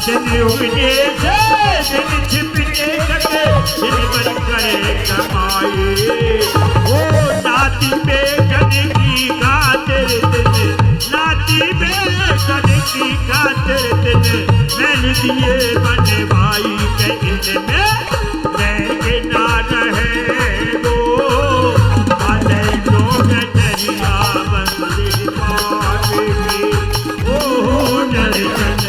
दिन उगने से दिन छिपने लगे दिन भर करे कमाई ओ नाती बेगन की खातिर दिन नाती बेगन की खातिर दिन मैंने दिए बनवाई के इनमें मैं ना रहे गो वाले लोग दरिया बंदे पावेगी ओ दर्शन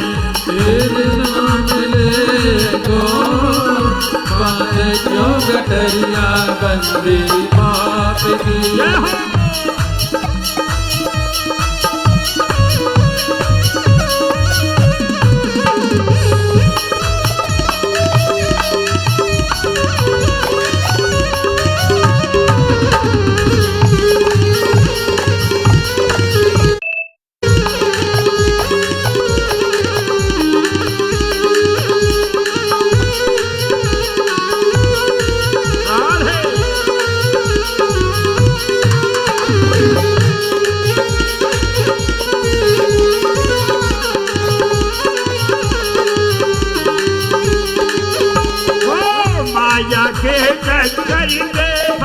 तेरे नाम ले गो पाए जो गटरिया बंदे पावेगी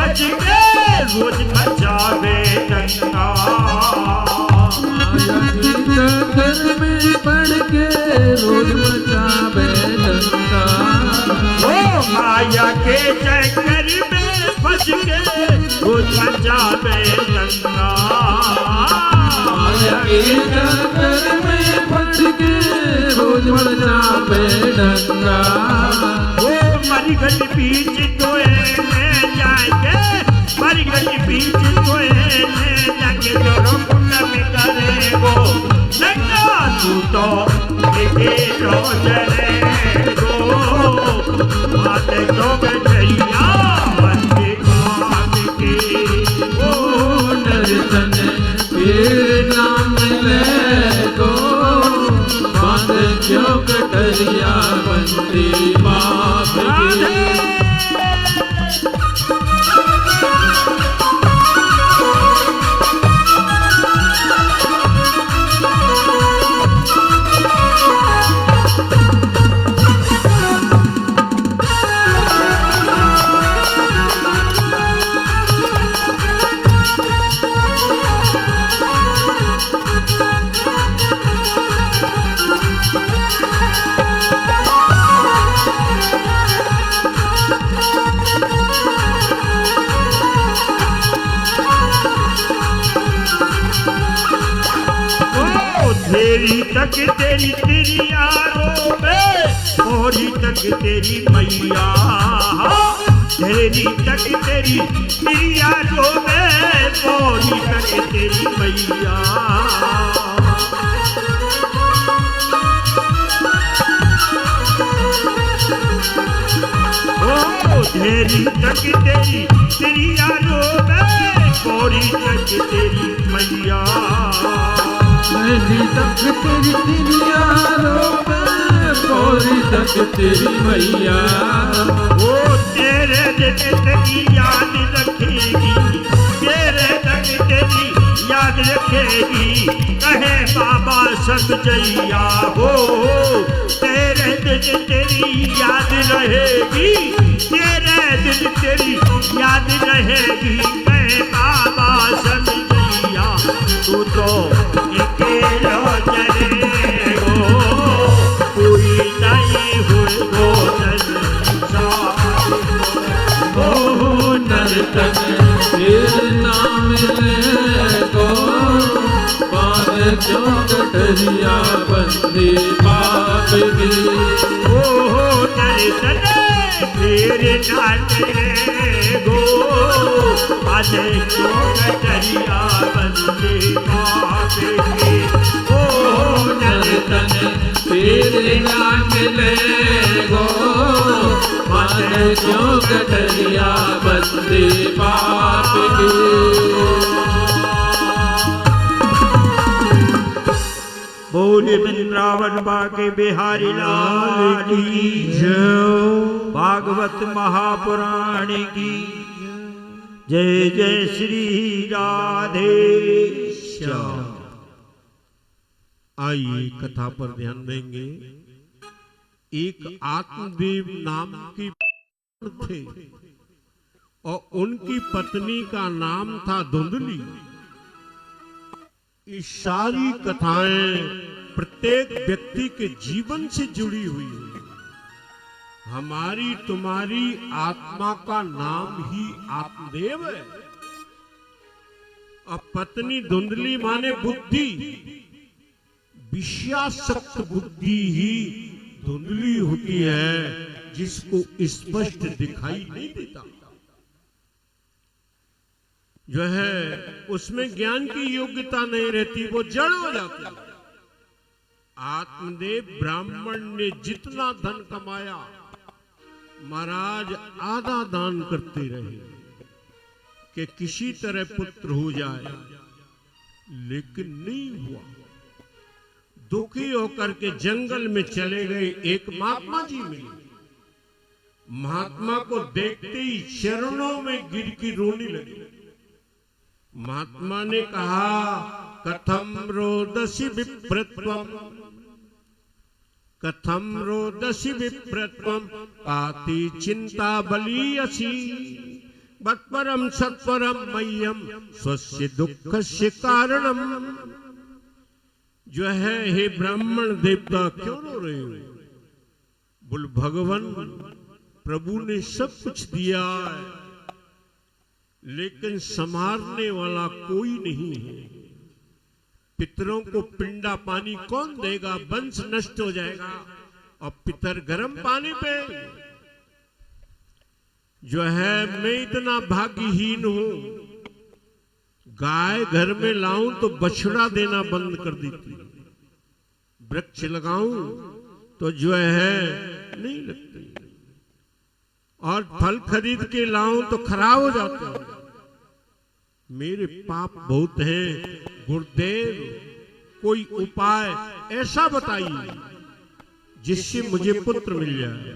रोज मचावे डंका घर में पड़ के रोज मचावे डंका ओ माया के चक्कर में फंस के रोज मचावे डंका माया के चक्कर में फंस के रोज मचावे डंका ओ मरी गली बीच तोए ले जाएंगे मरी गली बीच तोए ले जाके जोरों पुण्य में करेगो नंगा तू तो देखे रोजने गो बातें तो गजरिया बंदे काम के ओ दर्शन तेरे नाम ले गो बात जो कटरिया बंदे बाप की तेरी तक तेरी तेरी यारों में मोरी तक तेरी मैया तेरी तक तेरी तेरी यारों में मोरी तक तेरी मैया ओ तेरी तक तेरी यारों में मोरी तक तेरी मैया मेरी तक तेरी यारों में पूरी तक तेरी मैया वो तेरे दिन तेरी याद रखेगी तेरे तक तेरी याद रखेगी कहे बाबा सतजैया हो तेरे दिन तेरी याद रहेगी तेरे दिन तेरी याद रहेगी कहे बाबा सतजैया तू तो नाम ले गो बात जो कटरिया बंदे बाप की ओ दर्शन तेरे नाम ले गो बात जो कटरिया बंदे बाप की ओ दर्शन तेरे नाम ले गो बात जो कटरिया बंदे बाप की बोले वृंदावन बाके बिहारी लाल की जय भागवत महापुराण की जय जय श्री राधे श्याम। आइए कथा पर ध्यान देंगे। एक आत्मदेव नाम की थे और उनकी पत्नी का नाम था धुंधली। ये सारी कथाएं प्रत्येक व्यक्ति के जीवन से जुड़ी हुई है। हमारी तुम्हारी आत्मा का नाम ही आत्मदेव है। और पत्नी धुंधली माने बुद्धि, विषयासक्त बुद्धि ही धुंधली होती है, जिसको स्पष्ट दिखाई नहीं देता। जो है उसमें ज्ञान की योग्यता नहीं रहती, वो जड़ हो जाती है। आत्मदेव ब्राह्मण ने जितना धन कमाया महाराज आधा दान करते रहे कि किसी तरह पुत्र हो जाए, लेकिन नहीं हुआ। दुखी होकर के जंगल में चले गए। एक महात्मा जी मिले। महात्मा को देखते ही चरणों में गिर के रोने लगे। महात्मा ने कहा, कथम रोदसी विप्रत्वम, कथम रोदसी विप्रत्वम, पाति चिंता बलियसी, बत्परम सत्परम मह्यम स्वस्य दुःखस्य कारणम। जो है हे ब्राह्मण देवता क्यों रो रहे हो? बोल भगवान प्रभु ने सब कुछ दिया है, लेकिन संभालने वाला कोई नहीं है। पितरों को पिंडा पानी कौन देगा? वंश नष्ट हो जाएगा। और पितर गर्म पानी पे। जो है मैं इतना भाग्यहीन हूं, गाय घर में लाऊं तो बछड़ा देना बंद कर देती, वृक्ष लगाऊं तो जो है नहीं लगती, और फल खरीद के लाऊं तो खराब हो जाते हैं। मेरे पाप बहुत हैं। गुरुदेव कोई उपाय ऐसा बताइए जिससे मुझे पुत्र मिल जाए।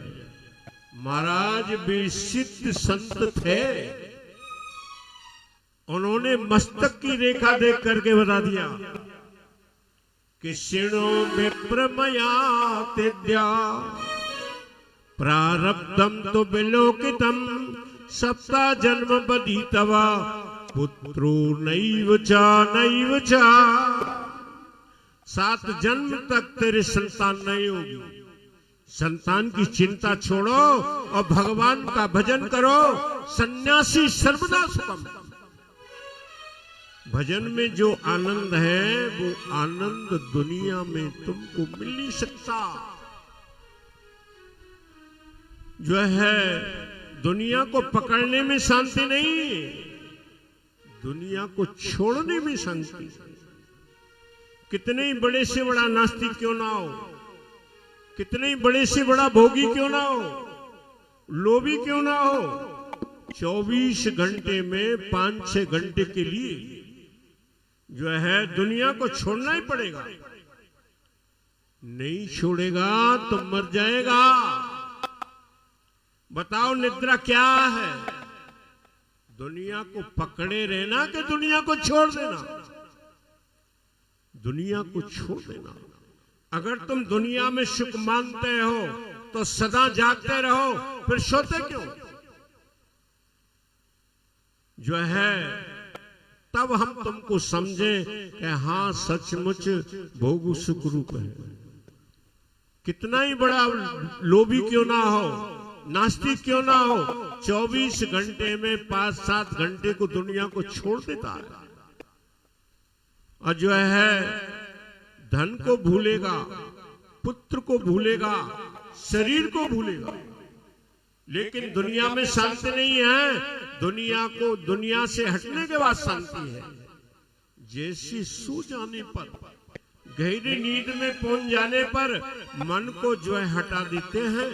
महाराज वे सिद्ध संत थे। उन्होंने मस्तक की रेखा देख करके बता दिया कि शिणो विप्रमया तेद्या प्रारब्धम तो विलोकितम सप्ता जन्म बदीतवा पुत्रो नैव चा। 7 जन्म तक तेरे संतान नहीं होगी। संतान की चिंता छोड़ो और भगवान का भजन करो। सन्यासी सर्वदा सुखम। भजन में जो आनंद है वो आनंद दुनिया में तुमको मिल नहीं सकता। जो है दुनिया को पकड़ने में शांति नहीं, दुनिया को छोड़ने में शांति। कितने ही बड़े से बड़ा नास्तिक क्यों ना हो, कितने ही बड़े से बड़ा भोगी क्यों ना हो, लोभी क्यों ना हो, 24 घंटे में 5-6 घंटे के लिए जो है दुनिया को छोड़ना ही पड़ेगा। नहीं छोड़ेगा तो मर जाएगा। बताओ निद्रा क्या है? दुनिया को पकड़े रहना कि दुनिया को छोड़ देना? दुनिया को छोड़ देना। अगर तुम दुनिया में सुख मानते हो तो सदा जागते रहो, फिर सोते क्यों? जो है तब हम तुमको समझे कि हाँ सचमुच भोग सुख रूप है। कितना ही बड़ा लोभी क्यों ना हो, नास्तिक क्यों ना हो, 24 घंटे में 5-7 घंटे को दुनिया को छोड़ देता है। और जो है धन को भूलेगा, पुत्र को भूलेगा, शरीर को भूलेगा, लेकिन दुनिया में शांति नहीं है। दुनिया से हटने के बाद शांति है। जैसे सो जाने पर, गहरी नींद में पहुंच जाने पर मन को जो है हटा देते हैं।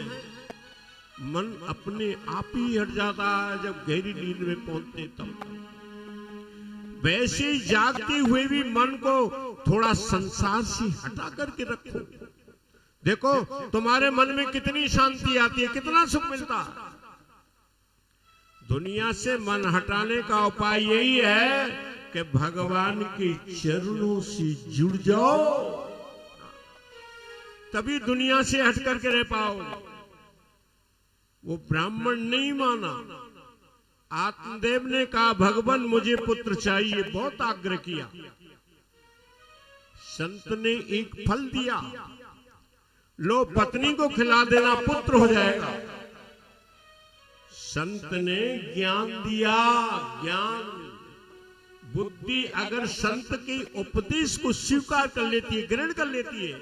मन अपने आप ही हट जाता है जब गहरी नींद में पहुंचते तब। वैसे ही जागते हुए भी मन को थोड़ा संसार से हटा करके रखो। देखो तुम्हारे मन में कितनी शांति आती है, कितना सुख मिलता है। दुनिया से मन हटाने का उपाय यही है कि भगवान के चरणों से जुड़ जाओ। तभी दुनिया से हट करके रह पाओगे। वो ब्राह्मण नहीं माना। आत्मदेव ने कहा भगवान मुझे पुत्र चाहिए, बहुत आग्रह किया। संत ने एक फल दिया, लो पत्नी को खिला देना, पुत्र हो जाएगा। संत ने ज्ञान दिया, ज्ञान। बुद्धि अगर संत के उपदेश को स्वीकार कर लेती है, ग्रहण कर लेती है,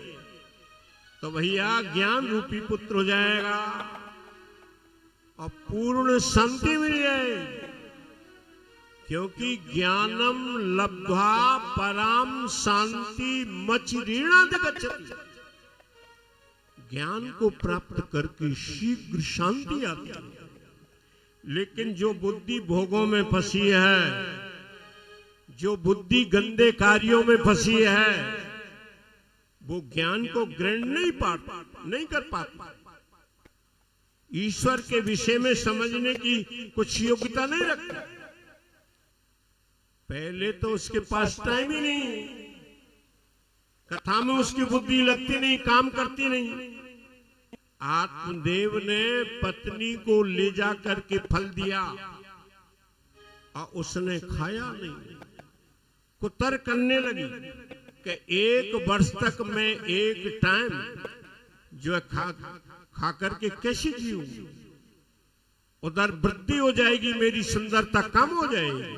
तो भैया ज्ञान रूपी पुत्र हो जाएगा और पूर्ण शांति मिल जाएगी। क्योंकि ज्ञानम लब्ध्वा पराम शांति मचिरीणादि गच्छति। ज्ञान को प्राप्त करके शीघ्र शांति आती है। लेकिन जो बुद्धि भोगों में फंसी है, जो बुद्धि गंदे कार्यों में फंसी है, वो ज्ञान को ग्रहण नहीं कर पाता। ईश्वर के विषय में समझने की कुछ योग्यता नहीं रखता। पहले तो उसके पास टाइम ही नहीं, कथा में उसकी बुद्धि लगती नहीं, काम करती नहीं। आत्मदेव ने पत्नी को ले जा करके फल दिया और उसने खाया नहीं। कुतर करने लगी कि 1 वर्ष तक मैं एक टाइम जो है खा करके कैसे जीऊं। उधर वृद्धि हो जाएगी, मेरी सुंदरता कम हो जाएगी,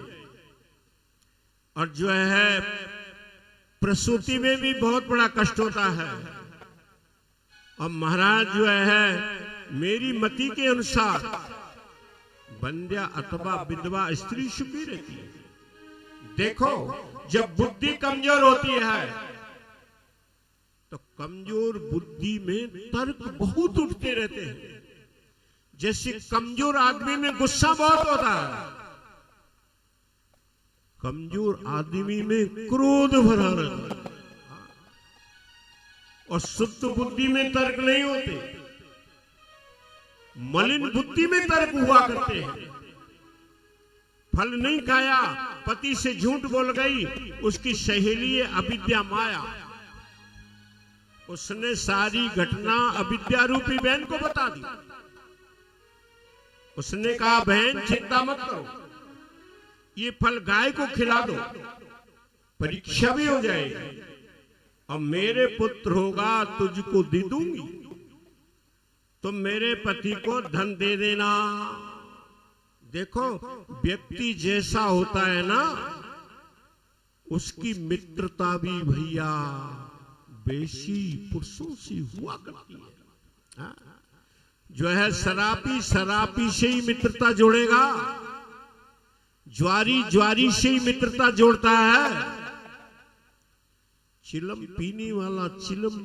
और जो है प्रसूति में भी बहुत बड़ा कष्ट होता है। और महाराज जो है मेरी मति के अनुसार बंध्या अथवा विधवा स्त्री सुखी रहती है। देखो जब बुद्धि कमजोर होती है तो कमजोर बुद्धि में तर्क बहुत उठते रहते हैं। जैसे कमजोर आदमी में गुस्सा बहुत होता है, कमजोर आदमी में क्रोध भरा रहता है, और शुद्ध बुद्धि में तर्क नहीं होते। मलिन बुद्धि में तर्क हुआ करते हैं। फल नहीं खाया, पति से झूठ बोल गई, उसकी सहेली है अविद्या माया। उसने सारी घटना अविद्या रूपी बहन को बता दी। उसने कहा बहन चिंता मत करो, ये फल गाय को खिला दो, परीक्षा भी हो जाएगी, और मेरे पुत्र होगा तुझको दे दूंगी, तुम मेरे पति को धन दे देना। देखो व्यक्ति जैसा होता है ना, उसकी मित्रता भी भैया बेशी पुरुषों से हुआ करती है। जो है शराबी से ही मित्रता जोड़ेगा, ज्वारी से ही मित्रता जोड़ता है। चिलम पीने वाला चिलम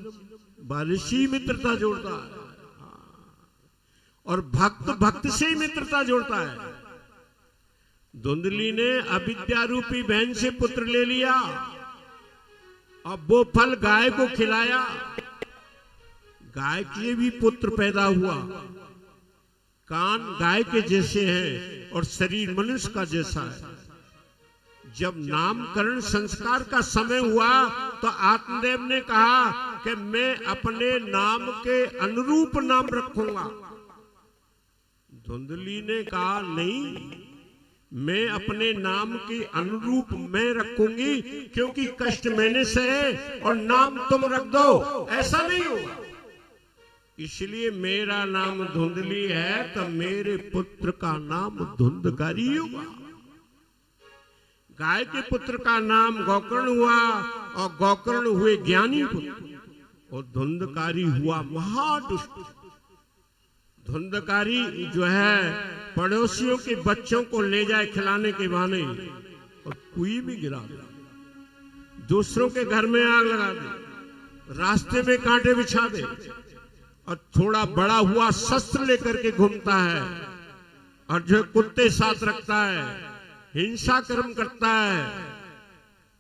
बारिशी मित्रता जोड़ता है, और भक्त से ही मित्रता जोड़ता है। धुंधली ने अविद्या रूपी बहन से पुत्र ले लिया, अब वो फल गाय को खिलाया, गाय के भी पुत्र पैदा हुआ। कान गाय के जैसे हैं और शरीर मनुष्य का जैसा है। जब नामकरण संस्कार का समय हुआ तो आत्मदेव ने कहा कि मैं अपने नाम के अनुरूप नाम रखूंगा। धुंधली ने कहा नहीं, मैं अपने नाम के अनुरूप मैं रखूंगी, क्योंकि कष्ट मैंने सहे और नाम तुम रख दो, ऐसा नहीं होगा। इसलिए मेरा नाम धुंधली है तो मेरे पुत्र का नाम धुंधकारी होगा। गाय के पुत्र का नाम गोकर्ण हुआ और गोकर्ण हुए ज्ञानी पुत्र, और धुंधकारी हुआ महादुष्ट। धुंधकारी जो है पड़ोसियों के बच्चों को ले जाए खिलाने के बहाने और कुएं में गिरा दे, दूसरों के घर में आग लगा दे, रास्ते में कांटे बिछा दे, और थोड़ा बड़ा हुआ शस्त्र लेकर के घूमता है, और जो कुत्ते साथ रखता है, हिंसा कर्म करता है,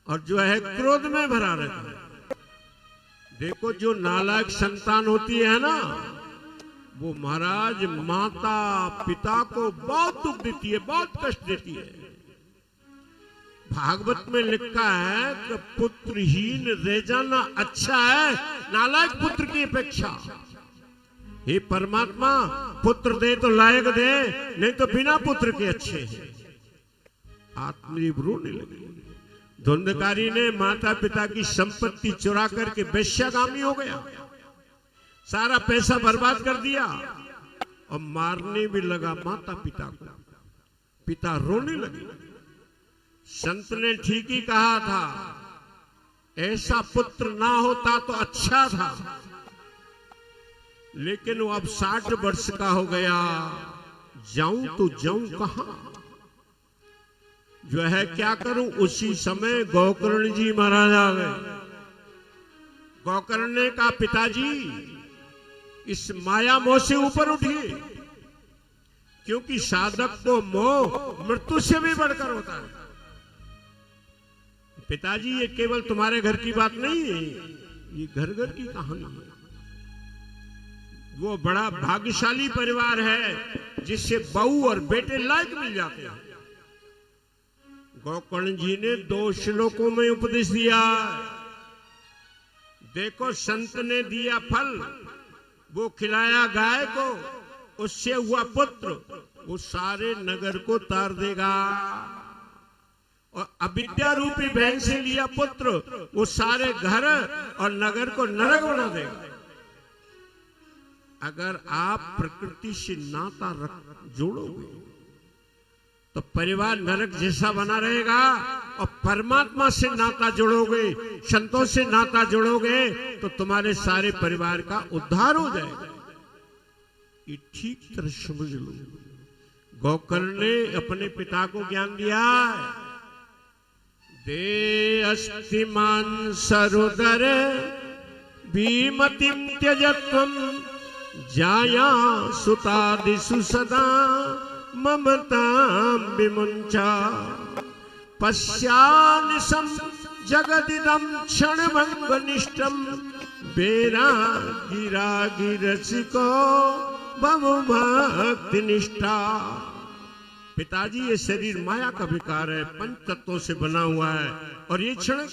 और जो है क्रोध में भरा रहता है। देखो जो नालायक संतान होती है ना, वो महाराज माता पिता को बहुत दुख देती है, बहुत कष्ट देती है। भागवत में लिखा है कि पुत्रहीन रह जाना अच्छा है नालायक पुत्र की अपेक्षा। हे परमात्मा, पुत्र दे तो लायक दे, नहीं तो बिना पुत्र के अच्छे हैं। आत्मदेव रोने लगे। धुंधकारी ने माता पिता की संपत्ति चुरा करके वेश्यागामी हो गया, सारा पैसा बर्बाद कर दिया और मारने भी लगा माता पिता को। पिता रोने लगे। संत ने ठीक ही कहा था, ऐसा पुत्र ना होता तो अच्छा था, लेकिन वो अब 60 वर्ष का हो गया, जाऊं तो जाऊं कहां, जो है क्या करूं। उसी समय गोकर्ण जी महाराज आ गए। गोकर्ण ने कहा, पिताजी इस माया मोह से ऊपर उठिए, क्योंकि साधक को मोह मृत्यु से भी बढ़कर होता है। पिताजी ये केवल तुम्हारे घर की बात नहीं है, ये घर घर की कहानी है। वो बड़ा भाग्यशाली परिवार है जिससे बहू और बेटे लायक मिल जाते हैं। गोकर्ण जी ने 2 श्लोकों में उपदेश दिया। देखो, संत ने दिया फल, वो खिलाया गाय को, उससे हुआ पुत्र, वो सारे नगर को तार देगा। और अविद्या रूपी बहन से लिया पुत्र, वो सारे घर और नगर को नरक बना देगा। अगर आप प्रकृति से नाता जोड़ोगे तो परिवार नरक जैसा बना रहेगा, और परमात्मा से नाता जोड़ोगे, संतों से नाता जोड़ोगे तो तुम्हारे सारे परिवार का उद्धार हो जाएगा। ये ठीक तरह समझ लो। गोकर्ण ने अपने पिता को ज्ञान दिया। दे अस्तिमान सरोदर भीमतिम त्यजत्वम जाया सुतादिषु सदा ममतां विमुञ्चा पश्यानिशं जगदिदं क्षणभङ्गनिष्ठं वैरागिरसिको भक्तिनिष्ठा। पिताजी, ये शरीर माया का विकार है, 5 तत्वों से बना हुआ है, और ये क्षण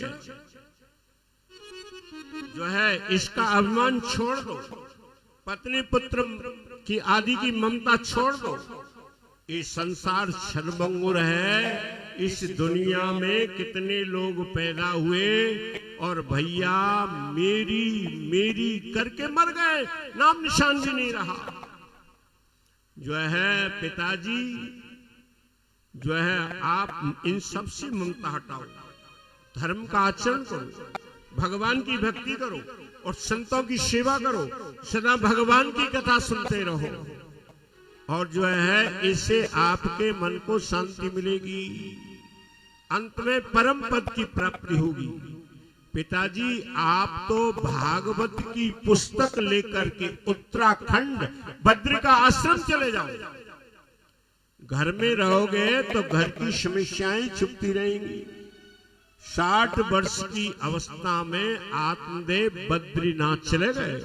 जो है इसका अभिमान छोड़ दो, पत्नी पुत्र की आदि की ममता छोड़ दो। ये संसार क्षणभंगुर है। इस दुनिया में कितने लोग पैदा हुए और भैया मेरी मेरी करके मर गए, नाम निशान भी नहीं रहा। जो है पिताजी, जो है आप इन सब से ममता हटाओ, धर्म का आचरण करो, भगवान की भक्ति करो और संतों की सेवा करो, सदा भगवान की कथा सुनते रहो, और जो है इससे आपके मन को शांति मिलेगी, अंत में परम पद की प्राप्ति होगी। पिताजी, आप तो भागवत की पुस्तक लेकर के उत्तराखंड बद्री का आश्रम चले जाओ। घर में रहोगे तो घर की समस्याएं छुपती रहेंगी। 60 वर्ष की अवस्था में आत्मदेव बद्रीनाथ चले गए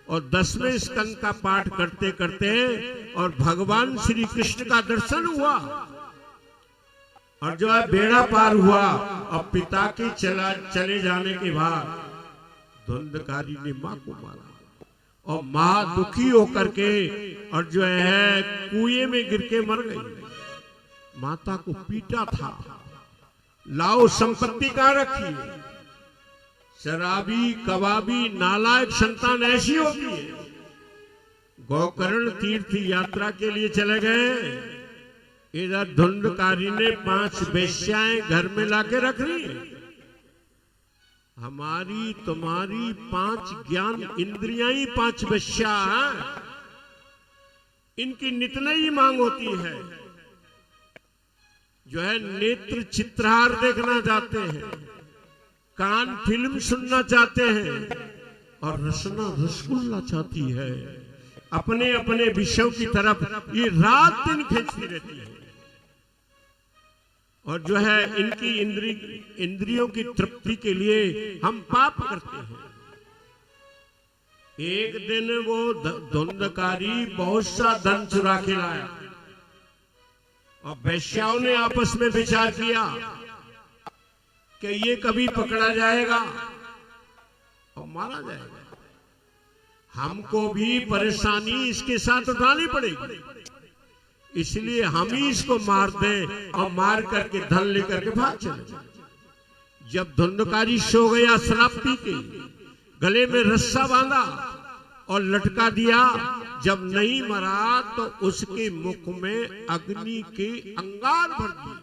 और 10वें स्कंद का पाठ करते करते और भगवान श्री कृष्ण का दर्शन हुआ, और जो है बेड़ा पार हुआ। और पिता के चले जाने के बाद धुंधकारी ने मां को मारा, और मां दुखी होकर के और जो है कुएं में गिर के मर गई। माता को पीटा था, लाओ संपत्ति कहां रखी है। शराबी कबाबी नालायक संतान ऐसी होती है। गोकर्ण तीर्थ यात्रा के लिए चले गए, इधर धुंधकारी ने 5 वेश्याएं घर में लाके रख ली। हमारी तुम्हारी 5 ज्ञान इंद्रियां ही 5 वेश्या, इनकी नित नई मांग होती है। जो है नेत्र चित्रहार देखना चाहते हैं, कान फिल्म सुनना चाहते हैं, और रसना रसगुल्ला चाहती है। अपने अपने विषयों की तरफ ये रात दिन खींचती रहती है, और जो है इनकी इंद्रियों की तृप्ति के लिए हम पाप करते हैं। एक दिन वो धुंधकारी बहुत सा धन चुरा के लाया, और वैश्याओं ने आपस में विचार किया कि ये कभी पकड़ा जाएगा और मारा जाएगा। हमको भी परेशानी इसके साथ उठानी पड़ेगी, इसलिए हम ही इसको मार दें और मार करके धन लेकर के भाग चले। जब धुंधकारी सो गया शराब पी के, गले में रस्सा बांधा और लटका दिया, जब नहीं मरा तो उसके मुख में अग्नि के अंगार भर दिए,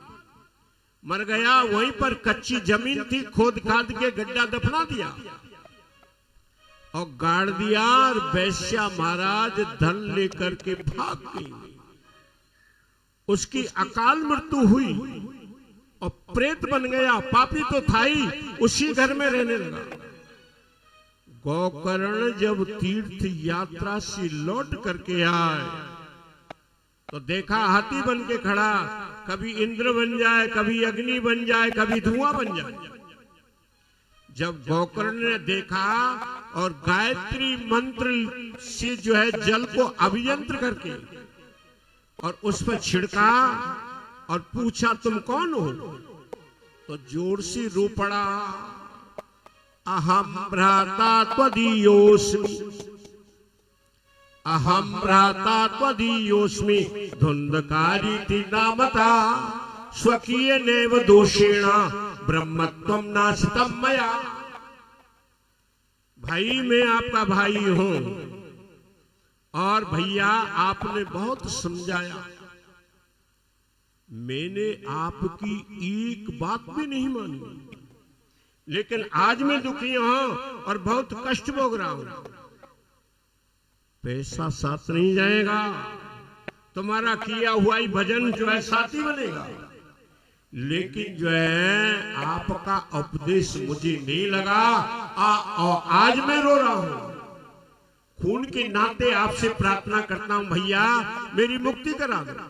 मर गया। वहीं पर कच्ची जमीन थी, खोद खाद के गड्ढा दफना दिया और गाड़ दिया। और वैश्या महाराज धन लेकर के भाग गई। उसकी अकाल मृत्यु हुई और प्रेत बन गया। पापी तो था ही, उसी घर में रहने लगा। गोकर्ण जब तीर्थ यात्रा से लौट करके आए तो देखा हाथी बन के खड़ा, कभी इंद्र बन जाए, कभी अग्नि बन जाए, कभी धुआं बन जाए। जब गोकर्ण ने देखा और गायत्री मंत्र से जो है जल को अभियंत्र करके और उस पर छिड़का और पूछा तुम कौन हो, तो जोर से रो पड़ा, अहम भ्राता त्वदीयोस्मि, अहम भ्राता त्वदीयोस्मि, धुंधकारी नामता, स्वकीय नैव दोषेण ब्रह्मत्वम नाशितम मया। भाई मैं आपका भाई हूं और भैया आपने बहुत समझाया, मैंने आपकी एक बात भी नहीं मानी, लेकिन आज मैं दुखी हूं और बहुत कष्ट भोग रहा हूं। पैसा साथ नहीं जाएगा, तुम्हारा किया हुआ ही भजन जो है साथी बनेगा, लेकिन जो है आपका उपदेश मुझे नहीं लगा और आज मैं रो रहा हूं। खून के नाते आपसे प्रार्थना करता हूं, भैया मेरी मुक्ति करा दो।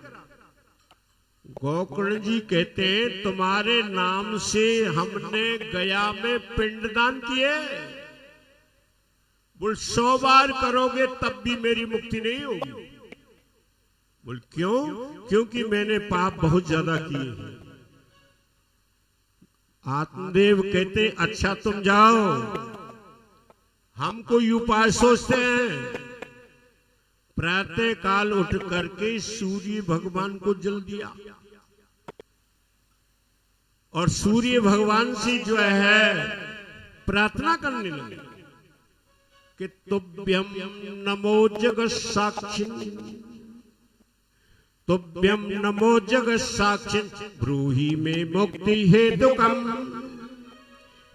गोकर्ण जी कहते हैं तुम्हारे नाम से हमने गया में पिंडदान किए, बोल 100 बार करोगे तब भी मेरी मुक्ति नहीं होगी। बोल क्यों? क्योंकि मैंने पाप बहुत ज्यादा किए हैं। आत्मदेव कहते अच्छा तुम जाओ, हम कोई उपाय सोचते हैं। प्रातः काल उठ करके सूर्य भगवान को जल दिया और सूर्य भगवान से जो है प्रार्थना करने लगे कि तुभ्यम नमो जगत साक्षिन्, तुभ्यम नमो जगत साक्षिन्, ब्रूहि में मुक्ति हेतुकम्।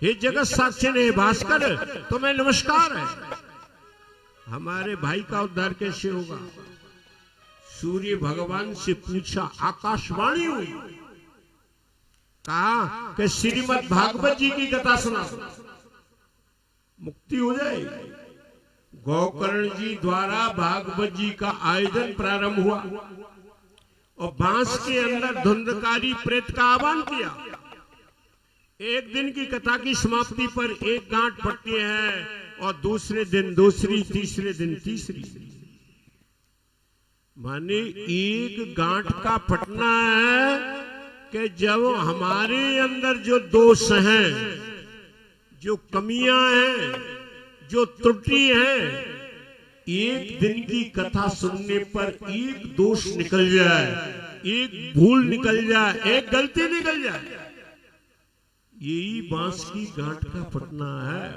हे जगत साक्षी ने भास्कर तुम्हें नमस्कार है, हमारे भाई का उद्धार कैसे होगा? सूर्य भगवान से पूछा, आकाशवाणी हुई, कहा कि श्रीमद् भागवत जी की कथा सुना, मुक्ति हो जाएगी। गोकर्ण जी द्वारा भागवत जी का आयोजन प्रारंभ हुआ और बांस के अंदर धुंधकारी प्रेत का आह्वान किया। एक दिन की कथा की समाप्ति पर एक गांठ फटती है और दूसरे दिन दूसरी, तीसरे दिन तीसरी, माने एक गांठ का फटना है कि जब हमारे अंदर जो दोष हैं, जो कमियां हैं, जो त्रुटि हैं, एक दिन की कथा सुनने पर एक दोष निकल जाए, एक भूल निकल जाए, एक गलती निकल जाए, यही बांस की गांठ का फटना है।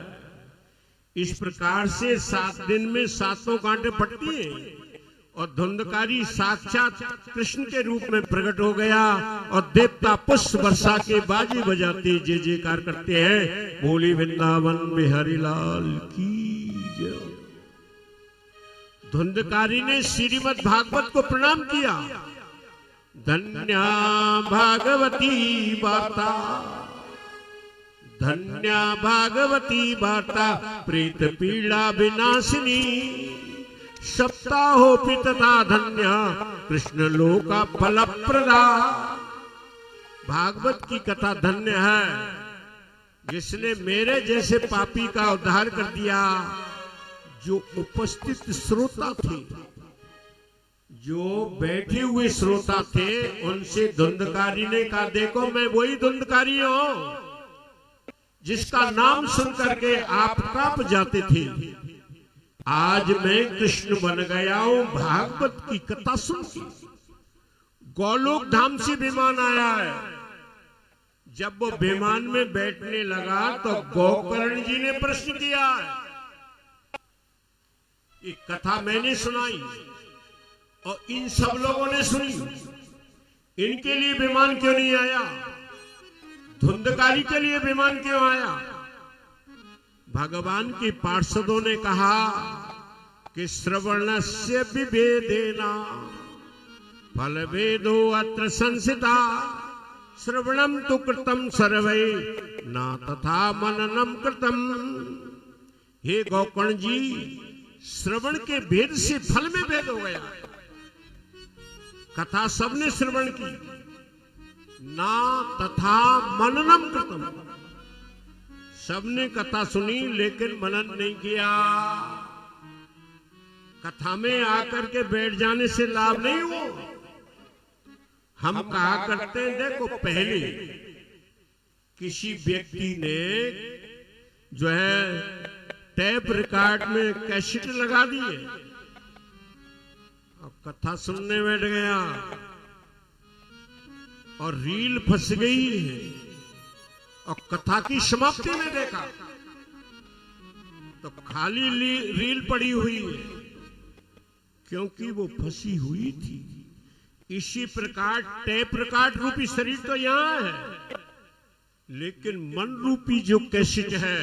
इस प्रकार से 7 दिन में 7 गांठें फटती हैं और धुंधकारी साक्षात कृष्ण के रूप में प्रकट हो गया और देवता पुष्प वर्षा के बाजे बजाते जय जयकार करते हैं, बोली वृंदावन बिहारी लाल की जय। धुंधकारी ने श्रीमद् भागवत को प्रणाम किया, धन्या भागवती वार्ता, धन्या भागवती वार्ता, प्रेत पीड़ा विनाशिनी, सप्ताहोपि तथा धन्या कृष्ण लोका फलप्रदा। भागवत की कथा धन्य है, जिसने मेरे जैसे पापी का उद्धार कर दिया। जो उपस्थित श्रोता थे, जो बैठे हुए श्रोता थे, उनसे धुंधकारी ने कहा देखो मैं वही धुंधकारी हूं जिसका नाम सुन करके आप कांप जाते थे, आज मैं कृष्ण बन गया हूं भागवत की कथा सुन के। गोलोक धाम से विमान आया है। जब वो विमान में बैठने लगा तो गोकर्ण जी ने प्रश्न किया, ये कथा मैंने सुनाई और इन सब लोगों ने सुनी, इनके लिए विमान क्यों नहीं आया? धुंधकारी के लिए विमान क्यों आया? भगवान के पार्षदों ने कहा कि श्रवणस्य विभेदेना फल वेदो अत्र संसिता, श्रवणम तु कृतम सर्वै ना तथा मननम कृतम। हे गोकर्ण जी, श्रवण के भेद से फल में भेद हो गया। कथा सबने श्रवण की, ना तथा मननम कृतम, सबने कथा सुनी लेकिन मनन नहीं किया। कथा में आकर के बैठ जाने से लाभ नहीं हो। हम कहा करते हैं, देखो पहले किसी व्यक्ति ने जो है टेप रिकॉर्ड में कैसेट लगा दिए और कथा सुनने बैठ गया और रील फंस गई है और कथा की समाप्ति में देखा तो खाली रील पड़ी हुई है, क्योंकि वो फंसी हुई थी। इसी प्रकार टेप रिकॉर्ड रूपी शरीर तो यहां है, लेकिन मन रूपी जो कैसेट है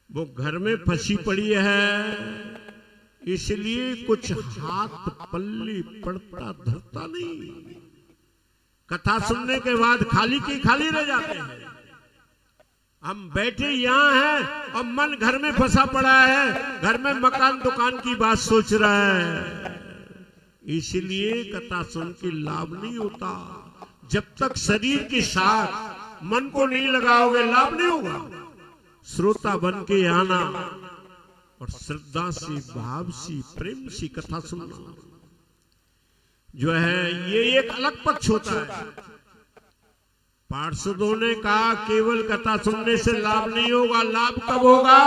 वो घर में फंसी पड़ी है। इसलिए कुछ हाथ पल्ले पड़ता धरता नहीं। कथा सुनने के बाद खाली की खाली रह जाते हैं। हम बैठे यहां हैं और मन घर में फंसा पड़ा है, घर में मकान दुकान की बात सोच रहा है। इसलिए कथा सुन के लाभ नहीं होता। जब तक शरीर के साथ मन को नहीं लगाओगे लाभ नहीं होगा। श्रोता बन के आना और श्रद्धा से, भाव से, प्रेम से कथा सुनना जो है ये एक अलग पक्ष होता है। पार्षदों ने कहा केवल कथा सुनने से लाभ नहीं होगा। लाभ कब होगा?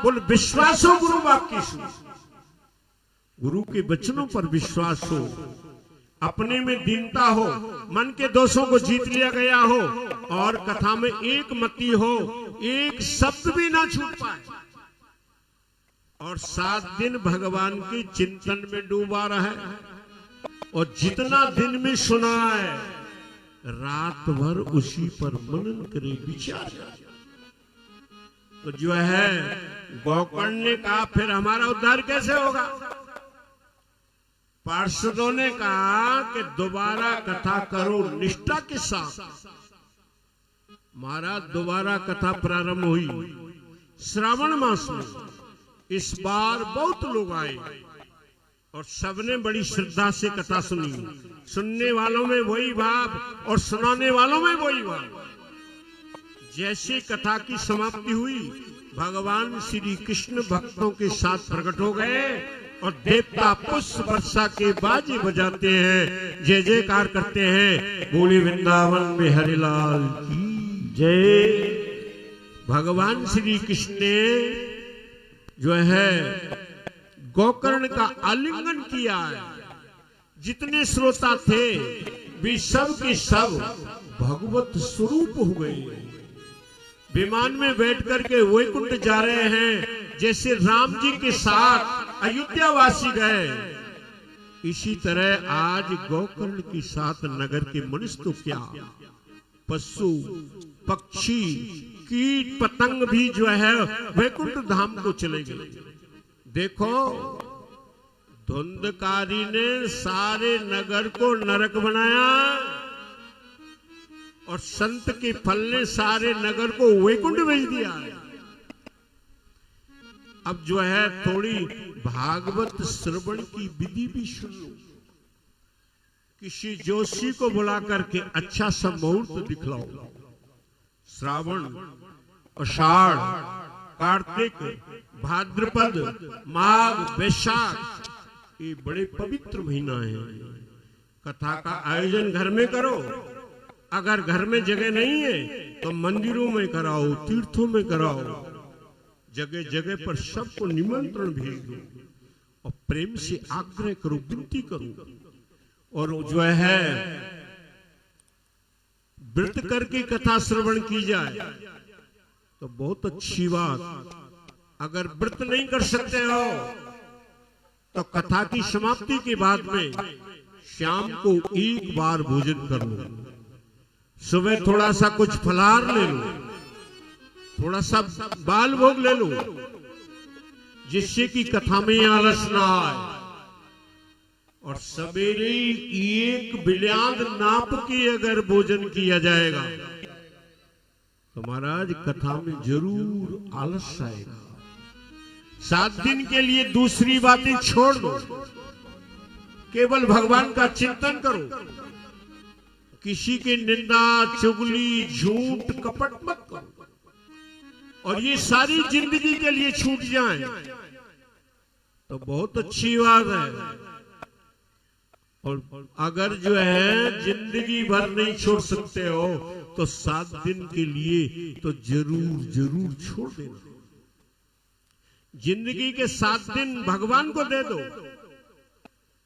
बोल विश्वास हो गुरु वाक्य से, गुरु के वचनों पर विश्वास हो, अपने में दीनता हो, मन के दोषों को जीत लिया गया हो और कथा में एक मति हो, एक शब्द भी ना छूट पाए और 7 दिन भगवान के चिंतन में डूबा रहे और जितना दिन में सुना है रात भर उसी पर मनन करे, विचार। तो जो है गोकर्ण ने कहा फिर हमारा उद्धार कैसे होगा? पार्षदों ने कहा कि दोबारा कथा करो निष्ठा के साथ। महाराज दोबारा कथा प्रारंभ हुई श्रावण मास में। इस बार बहुत लोग आए और सबने बड़ी श्रद्धा से कथा सुनी। सुनने वालों में वही भाव और सुनाने वालों में वही भाव। जैसे कथा की समाप्ति हुई, भगवान श्री कृष्ण भक्तों के साथ प्रकट हो गए और देवता पुष्प वर्षा के बाजे बजाते हैं, जय जयकार करते हैं। बोले वृंदावन में हरिलाल की जय। भगवान श्री कृष्ण ने जो है गोकर्ण का आलिंगन किया है। जितने श्रोता थे वे सब के सब भगवत स्वरूप हो गए। विमान में बैठ करके वैकुंठ जा रहे हैं, जैसे राम जी के साथ अयोध्या वासी गए। इसी तरह आज गोकर्ण के साथ नगर के मनुष्य तो क्या, पशु पक्षी कीट पतंग भी जो है वैकुंठ धाम को चले गए। देखो धुंधकारी ने सारे नगर को नरक बनाया और संत के फल ने सारे नगर को वैकुंठ भेज दिया। अब जो है थोड़ी भागवत श्रवण की विधि भी सुन लो। किसी जोशी को बुला करके अच्छा सा मुहूर्त दिखलाओ। श्रावण, आषाढ़, कार्तिक, भाद्रपद, माघ, वैशाख, ये बड़े पवित्र महीना है। कथा का आयोजन घर में करो। अगर घर में जगह नहीं है तो मंदिरों में कराओ, तीर्थों में कराओ, जगह जगह पर सबको निमंत्रण भेज दो और प्रेम से आग्रह करो, विनती करो। और जो है व्रत करके कथा श्रवण की जाए तो बहुत अच्छी बात। अगर व्रत नहीं कर सकते हो तो कथा की समाप्ति के बाद में शाम को एक बार भोजन कर लो, सुबह थोड़ा सा कुछ फलाहार ले लो, थोड़ा सा बाल भोग ले लो, जिससे कि कथा में आलस ना आए। और सवेरे एक बिलियांद नाप के अगर भोजन किया जाएगा तो महाराज कथा में जरूर आलस आएगा। 7 दिन के लिए दूसरी बातें छोड़ दो, केवल भगवान का चिंतन करो, किसी की निंदा, चुगली, झूठ, कपट मत करो, और ये सारी जिंदगी के लिए छूट जाए तो बहुत अच्छी बात है। और अगर जो है जिंदगी भर नहीं छोड़ सकते हो तो 7 दिन के लिए तो जरूर जरूर छोड़ देना। जिंदगी के 7 दिन भगवान को दे दो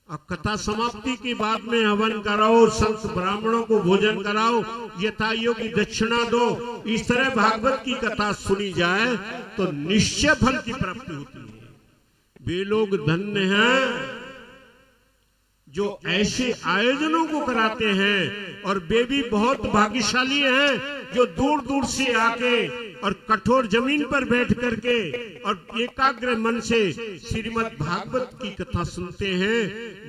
और कथा समाप्ति के बाद में हवन कराओ, संत ब्राह्मणों को भोजन कराओ, यथायोग्य दक्षिणा दो। इस तरह भागवत की कथा सुनी जाए तो निश्चय फल की प्राप्ति होती है। वे लोग धन्य हैं जो ऐसे आयोजनों को कराते हैं, और वे भी बहुत भाग्यशाली हैं जो दूर दूर से आके और कठोर जमीन पर बैठ करके और एकाग्र मन से श्रीमद् भागवत की कथा सुनते हैं।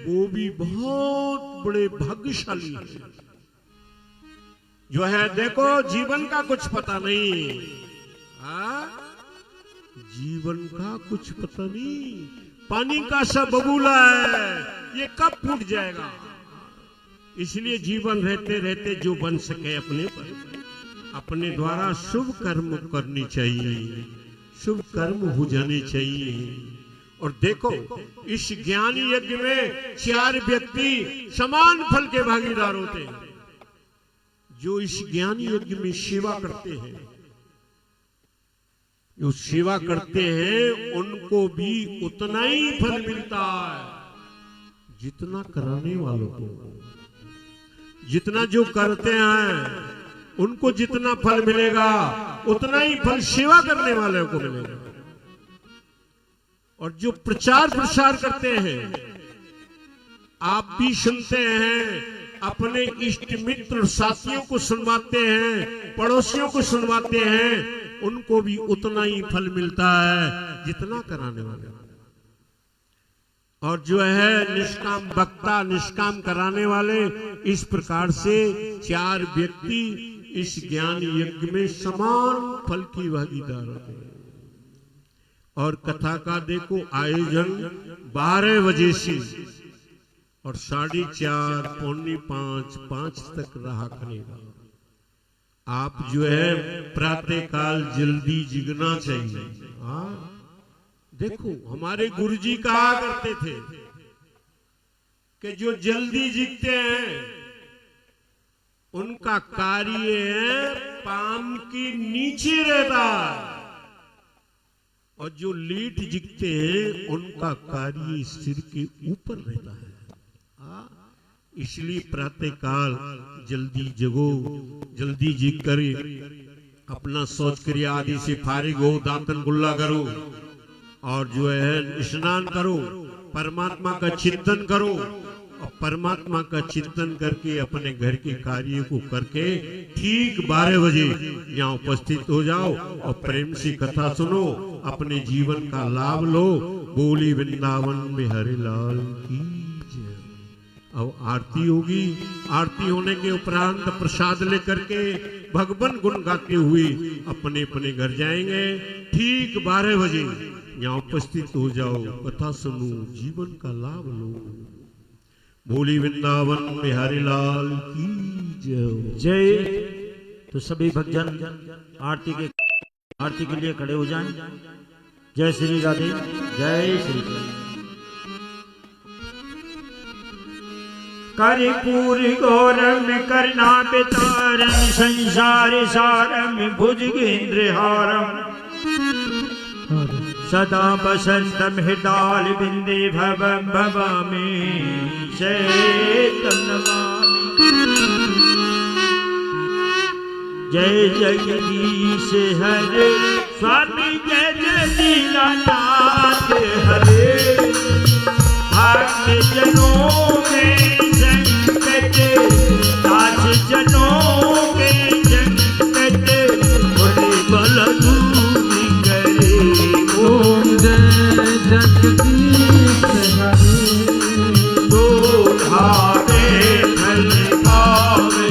वो भी बहुत बड़े भाग्यशाली हैं। जो है देखो जीवन का कुछ पता नहीं, जीवन का कुछ पता नहीं, पानी का सा बबूला है, ये कब फूट जाएगा। इसलिए जीवन रहते रहते जो बन सके अपने द्वारा शुभ कर्म करनी चाहिए, शुभ कर्म हो जाने चाहिए। और देखो इस ज्ञान यज्ञ में 4 व्यक्ति समान फल के भागीदार होते हैं। जो इस ज्ञान यज्ञ में सेवा करते हैं, जो सेवा करते हैं उनको भी उतना ही फल मिलता है जितना कराने वालों को। जितना जो करते हैं उनको जितना फल मिलेगा उतना ही फल सेवा करने वाले को मिलेगा। और जो प्रचार प्रसार करते हैं, आप भी सुनते हैं, अपने इष्ट मित्र साथियों को सुनवाते हैं, पड़ोसियों को सुनवाते हैं, उनको भी उतना ही फल मिलता है जितना कराने वाले। और जो है निष्काम वक्ता, निष्काम कराने वाले, इस प्रकार से 4 व्यक्ति इस ज्ञान यज्ञ में समान फल की भागीदार होते हैं। और कथा का देखो आयोजन 12 बजे से और 4:30, 4:45, 5 तक रहा करेगा। आप जो है प्रातः काल जल्दी जिगना चाहिए। देखो हमारे गुरुजी कहा करते थे कि जो जल्दी जिगते हैं उनका कार्य है पाम के नीचे रहता है, और जो लेट जिगते हैं उनका कार्य सिर के ऊपर रहता है। इसलिए प्रातः काल जल्दी जगो, जल्दी जिग करे, अपना शौच क्रिया आदि से फारिग हो, दांतन गुल्ला करो और जो है स्नान करो, परमात्मा का चिंतन करो, और परमात्मा का चिंतन करके अपने घर के कार्य को करके ठीक 12 बजे यहाँ उपस्थित हो जाओ और प्रेम से कथा सुनो, अपने जीवन का लाभ लो। बोली वृंदावन में हरि लाल की जय। अब आरती होगी, आरती होने के उपरांत प्रसाद लेकर के भगवान गुण गाते हुए अपने अपने घर जाएंगे। ठीक 12 बजे यहाँ उपस्थित हो जाओ, कथा सुनो, जीवन का लाभ लो। बोली वृंदावन बिहारी लाल की जय। जय। तो सभी भक्तजन आरती के लिए खड़े हो जाएं। जय श्री राधे, जय श्री राधे। करिपूर गौरम करना पितारम संसार सारम भुजगेंद्र हारम सदा बसंतम हृदाल बिंदे भवम भवामी चैतन्य नमामि। जय जगदीश हरे स्वामी जय जय दीनानाथ हरे भक्त जनों में संकट दास जनों के संकट बड़े बल दूरी करे। ओम जय जगदीश हरे तो भावे फल पावे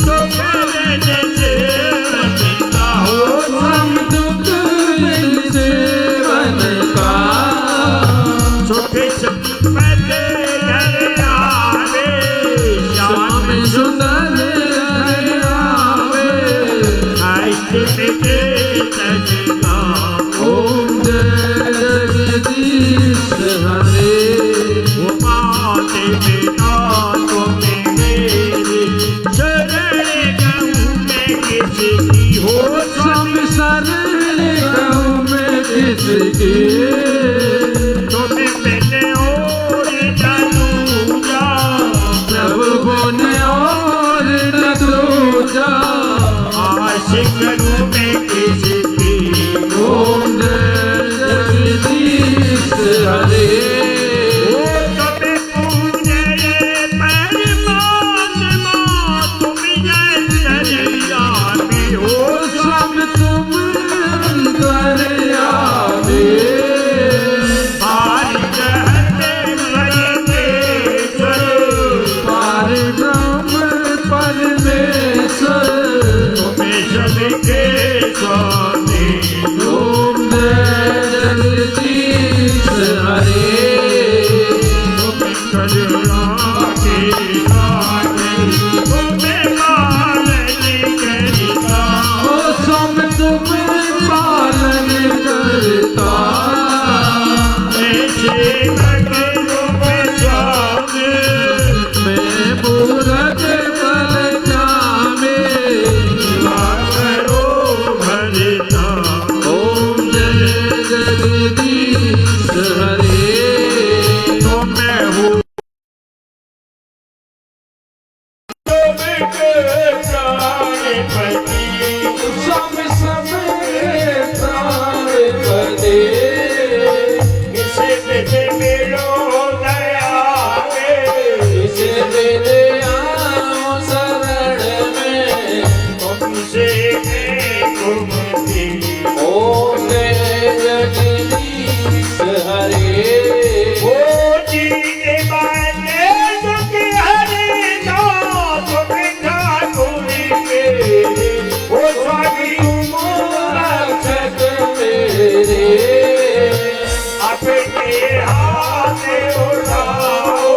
तो करे सेवका हो हम दुख सेवन का सुखे पैदे घर आवे श्याम सुंदर आवे अष्ट मिटे तजगा। ओम जय जगदीश हरे वो माते बिना तुम्हें मेरे शरण गहूँ में किसकी हो सब शरण गहूँ में किसके तुम्हें मैंने और डालू जा प्रभु ने और न दूजा आशिक गहूँ में किसकी। ओम जय जगदीश हरे वो तुम्हें पूजे परमात्मा तुम जय दरिया में हो सब तुम दरिया में पार कहते परमेश्वर पार ब्रह्म परमेश्वर तुम्हें सबके स्वामी। ओम जय जगदीश हरे तुम्हें करुणा के साथ तुम्हें पालन करता ओ सब तुम पालन करता ऐसे भक्तों में स्वामी। मैं मूरत बल जामे करो भरता ओम जय जगदीश हरे तो मैं हूँ तुमके प्राणपति सब समय प्राण पदे किसे तुझे मिलो दया में इसे मेरे आओ शरण में तुमसे मैं घूमती। ओम जय जगदीश हरे वो जीने वाले दुख हरे ना तुम ठाकुर के वो स्वामी रक्षक मेरे अपने हाथ उठाओ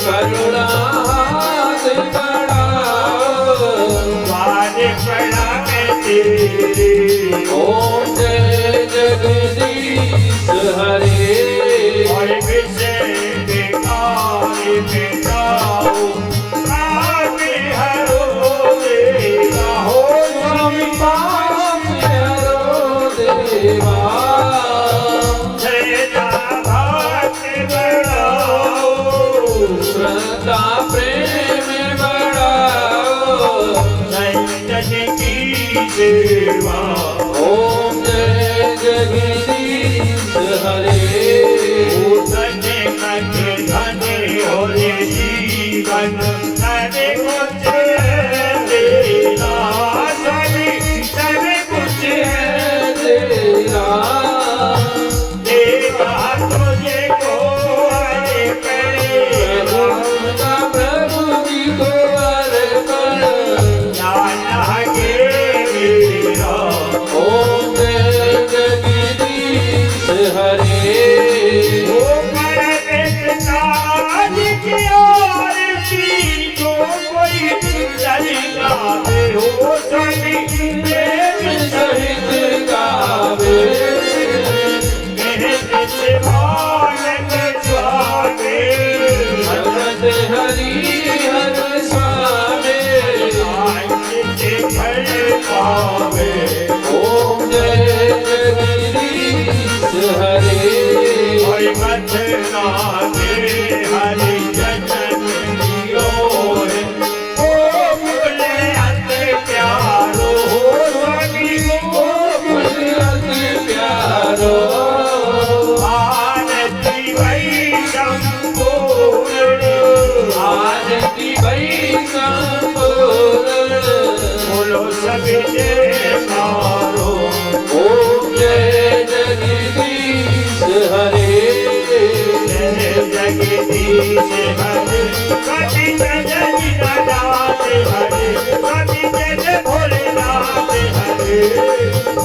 करुणा हाथ बढ़ाओ द्वार पड़ा मैं तेरे। ओम जय जगदीश हरे और विषय बेकार मिटाओ आगे हरो देगा हो स्वामी पाप हरो देवा जय भक्त बढ़ाओ श्रद्धा प्रेम बढ़ाओ जन की सेवा। ओम जय जगदीश हरे धन कट धन और जीवन धन कुछ देना सभी सब कुछ है तेरा देगा तुझे को आए पड़ेगा का प्रभु जी को अर्पण ज्ञान आगे मेरा। ओम जय जगदीश हरे वो परमेश्वर की आरती जो कोई चलेगा हो सभी प्रेम सहित गावे मेरे से बालक स्वामी भगत हरि मथुरा के हरि जन लियो है ओ बोले अति प्यारो स्वामी बोले अति प्यारो आरती वही संपूर्ण आरती वही संपूर्ण बोलो सभी जयकारो ओम जय जगदीश हरे जय जगदीश हरे कभी जय जगन्नाथ हरे कभी जय भोलेनाथ हरे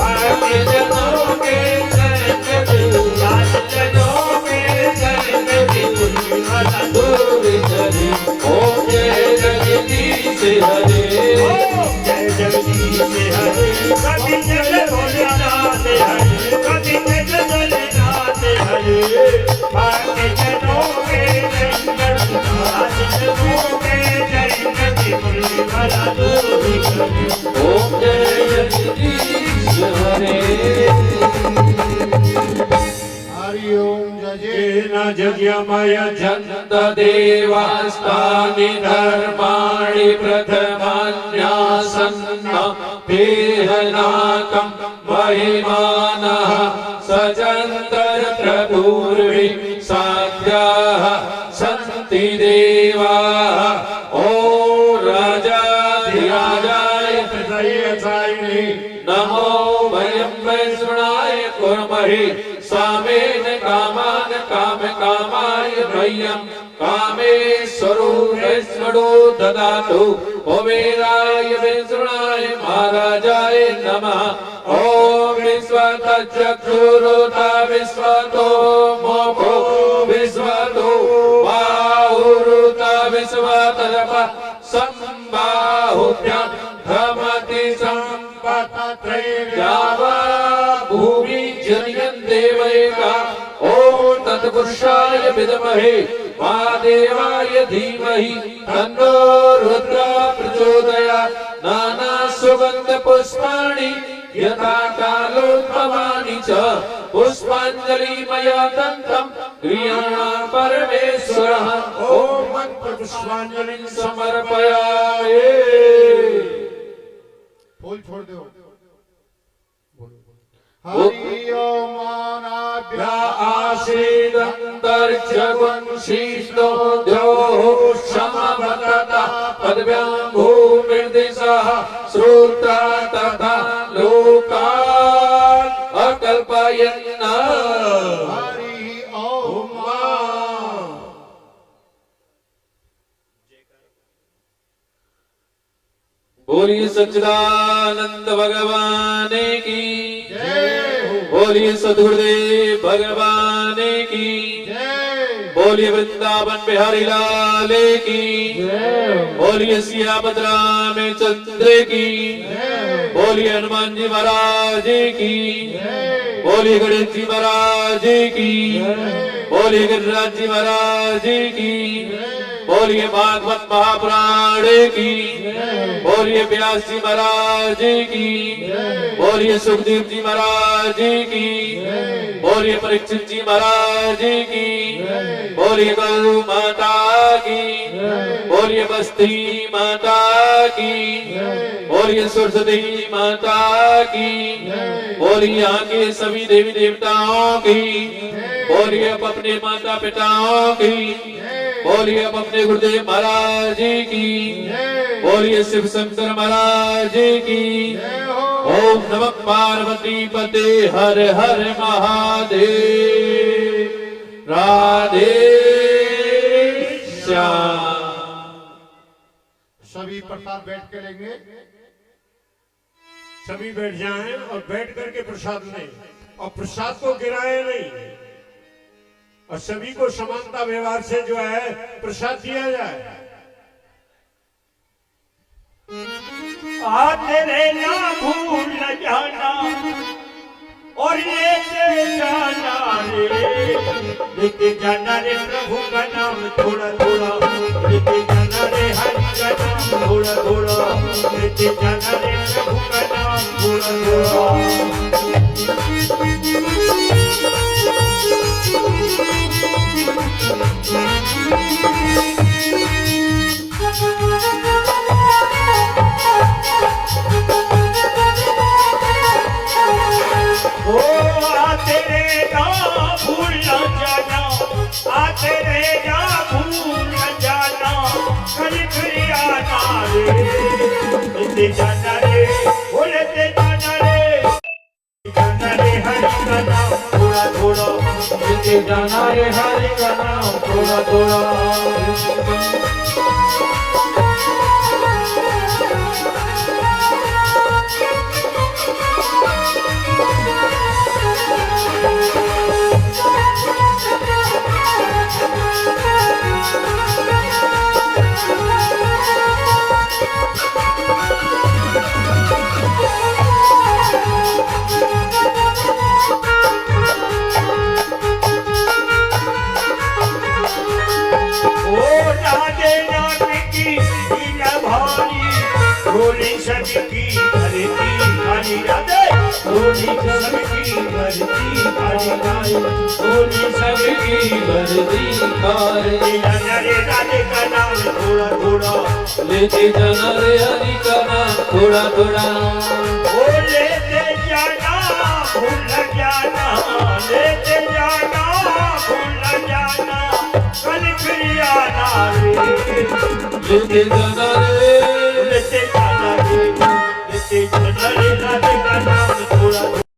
आगे जनों के जनों के भला दूर चले ओम जय जगदीश हरे जय जगदीश हरे कभी जय भोलेनाथ हरे कभी जय भोलेनाथ हरे आगे जनों के आज जनों के जय जगदीश भला दूर चले ओम जय जगदीश हरे हरि ओम जय न जज्ञमय जन्त देवास्तानि धर्माणि प्रथमान्यासन्न देहनाकं महिमानः सजन्तर प्रभुर्वि साध्याः सन्ति देवाः ॐ राजाधिराजाय नमो वयं वैष्णवाय कुर्महे सामेन कामान काम कामाय भय्यं कामेश्वरो वैष्णवो ददातु कुबेराय वैष्णवाय महाराजाय नमः ओम विश्वतचक्षुरुता विश्वतो मोक्षो विश्वतो बाहुरुता विश्वतर्प संबाहुभ्यां भ्रमति संपत्त्रैर्यावा भूमि जनयन् देवैका ओम तत्पुरुषाय विद्महे महादेवाय धीमहि तन्नो रुद्रः प्रचोदयात् नाना सुगंध पुष्पाणि यथा कालोद्भवानि च पुष्पाञ्जलि मया दत्तं गृह्णामि परमेश्वरः ओम मंत्र पुष्पाञ्जलिं समर्पयामि फूल छोड़ दो हरि ओम या आसीदन्तर्जगुंशीष्णो द्योः समवतता पदव्यां भूमिर्दिशः श्रोत्रा तथा लोकान् अकल्पयन् हरि ओम बोलिए सच्चिदानंद भगवान की जय बोलिए सद्गुरुदेव भगवान की जय बोलिए वृंदावन बिहारी लाल की बोलिए सियापत रामचंद्र की बोलिए हनुमान जी महाराज की बोलिए गणेश जी महाराज की बोलिए गिरिराज जी महाराज की बोलिए भागवत महापुराण की बोलिए व्यास जी महाराज की बोलिए सुखदेव जी महाराज की बोलिए परीक्षित जी महाराज की बोलिए गौ माता की बोलिए बस्ती माता की बोलिए सरस्वती माता की बोलिए यहाँ के सभी देवी देवताओं की बोलिए अब अपने माता पिताओं की बोलिए अब अपने गुरुदेव महाराज की बोलिए शिव शंकर महाराज की ओम नमः पार्वती पते हर हर महादेव राधे श्याम। सभी प्रसाद बैठ के लेंगे सभी बैठ जाएं और बैठ करके प्रसाद लें और प्रसाद को गिराए नहीं और सभी को समानता व्यवहार से जो है प्रसाद दिया जाए। आते रहना भूल न जाना और लेते जाना लेते जाना रे प्रभु का नाम थोड़ा थोड़ा लेते जाना रे हरि का नाम थोड़ा थोड़ा लेते जाना रे प्रभु का नाम थोड़ा थोड़ा लेके जाना रे हरि का नाम थोड़ा थोड़ा भोली सबकी भरती काली राधे भोली सबकी भरती काली राधे भोली सबकी भरती काले रे राधे का नाम थोड़ा थोड़ा लेके जाना रे हरि का नाम थोड़ा थोड़ा ओ लेते जाना भूल जाना लेते जाना भूल जाना कल फिर आना रे लेके जाना रे